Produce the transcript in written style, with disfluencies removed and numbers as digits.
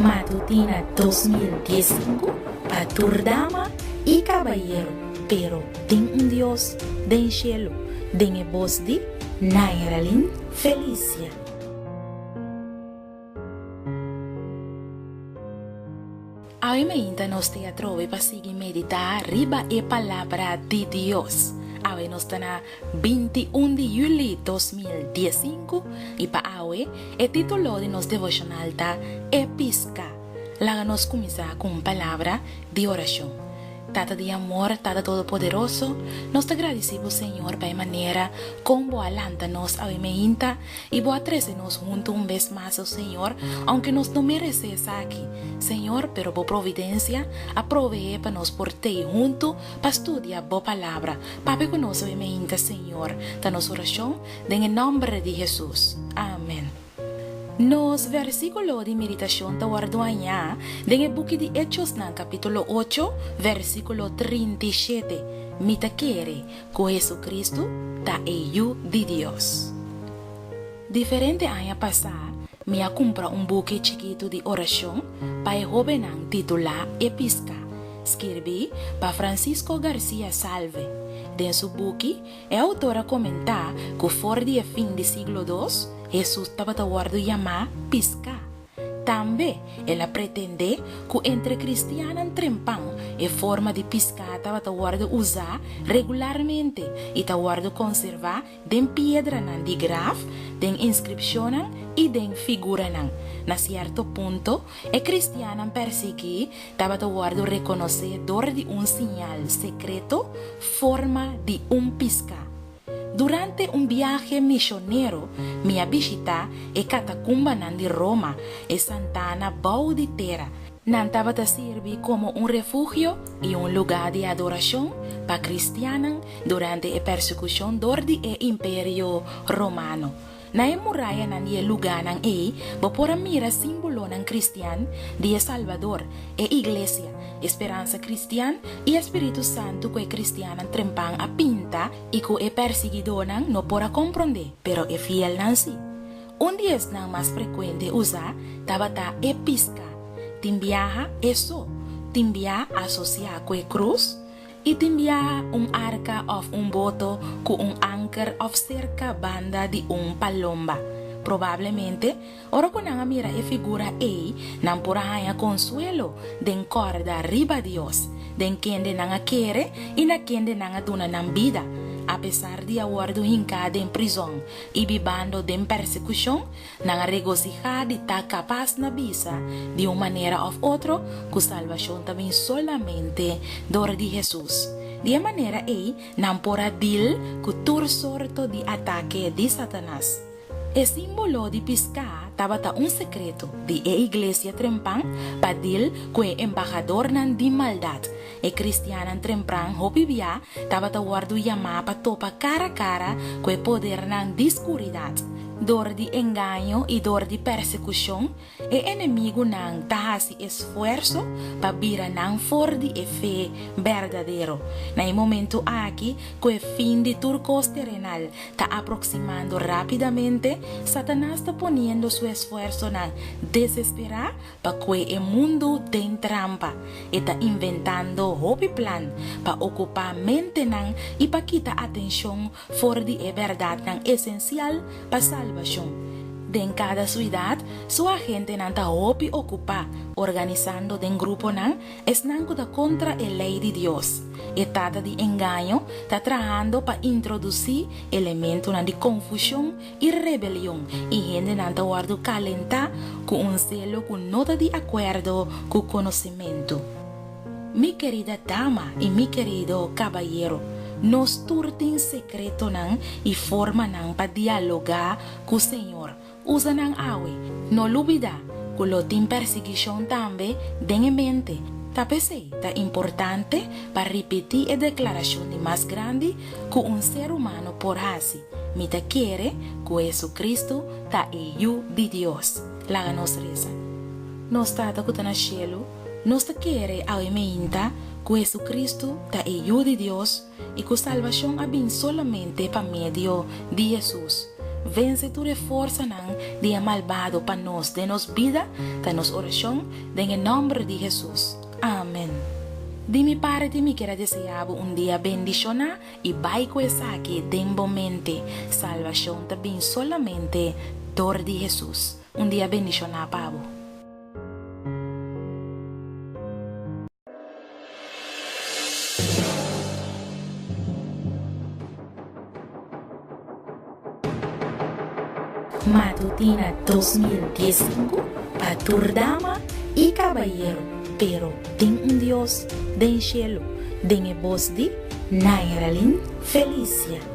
Matutina 2015 para dama y caballero, pero tem un Dios den cielo, den e voz de Nairalin Felicia. Hoy me inta nos teatro para seguir meditar arriba e palabra de Dios. Hoy nos está na 21 de julho 2015 y para hoy el título de nos devocional ta Episca. La nos comienza con palabra de oración. Tata de amor, Tata Todopoderoso, nos te agradecemos, Señor, para manera como alántanos a meinta y boa nos junto un vez más, oh Señor, aunque nos no mereces aquí, Señor, pero por providencia, aprove para nos por te junto para estudiar bo palabra, para que nos meinta, Señor, danos oración, en el nombre de Jesús. Amén. Nos versículo de meditación ta guarduanya en el buque de Hechos na capítulo 8 versículo 37 mita quiere con Jesucristo ta ello de Dios. Diferente año pasado me ha comprado un buque chiquito de oración para el joven titulado Episca. Escribí para Francisco García Salve. En su buque, el autor comenta que por el fin del siglo II, Jesús estaba guardando llamar pisca. También, él pretende que entre cristianos trempan e forma de pisca estaba guardando usar regularmente y guardando conservar den piedra de graf, den inscripción y den figura. Na cierto punto, el cristiano perseguido estaba guardando reconocedor de un señal secreto, forma de un pisca. Durante un viaje misionero, mi visita e catacumba de Roma e Sant'Anna Bauditera. Nantaba sirve como un refugio y un lugar de adoración para cristianos durante la persecución del Imperio Romano. Na muralla el lugar por mira símbolo cristiano de Salvador e iglesia, esperanza cristiana y Espíritu Santo que cristiano trempan a pinta y que el perseguidor no podrá comprender, pero es fiel sí. Un día es más frecuente usar tabata episca, timbiaja eso, timbia asociada con cruz, y timbia un arca of un boto con un anchor of cerca banda de un palomba. Probablemente, ora con una mira e figura nan por haya consuelo den corda arriba Dios, den quien de nanga quiere y na quien de nanga duna nan vida. A pesar de aguardo hincada en prisión y vivando de persecución, nanga regocija de ta capaz na visa de una manera of otro, que salvación también solamente dor de Jesús. De manera nan pora dil que tur sorto de ataque de Satanás. El símbolo de pisca estaba un secreto de la iglesia trempan para dil que embajador nan de maldad. El cristiano trempan hopibia estaba guardo llamar para topa cara a cara que poder nan de oscuridad. Dor de engaño y dor de persecución, el enemigo nan tahasi esfuerzo para vira nan for de fe verdadero. En el momento aquí, que el fin de turcos terrenal está aproximando rápidamente, Satanás está poniendo su esfuerzo nan desesperar para que el mundo den trampa. Está inventando hopi plan para ocupar mente nan y para quitar atención for de verdad nan esencial para salvación. En cada ciudad, su agente nanta hopi ocupa, organizando den grupo nan, es nanguda contra el ley de Dios. Etada de engaño, está trabajando para introducir elementos de confusión y rebelión, y gente nanta guardo calenta con un celo con nota de acuerdo con conocimiento. Mi querida dama y mi querido caballero, nos turten secreto nan y forma nan para dialogar con el Señor. Usa nan awe, no lo olvida, que lo tin perseguición también den en mente. Tapese, ta importante para repetir la declaración de más grande que un ser humano por así. Mita quiere que Jesucristo ta ello de Dios. La nos reza. Nos trata que ta cielo, nos te quiere a meinta que Jesucristo ta ello de Dios y que salvación habin solamente para medio de Jesús. vence tu de força ng dia malvado para nós, denos vida, danos oração, en el nombre de Jesús. Amén. De mi parte, me quiero desear un día bendicionar y baico esa aquí dembamente salvación también solamente dor de Jesús. Un día bendicionar, Pablo. Matutina 2015 para Turdama y Caballero, pero ten un Dios den cielo, den voz de Nairalin Felicia.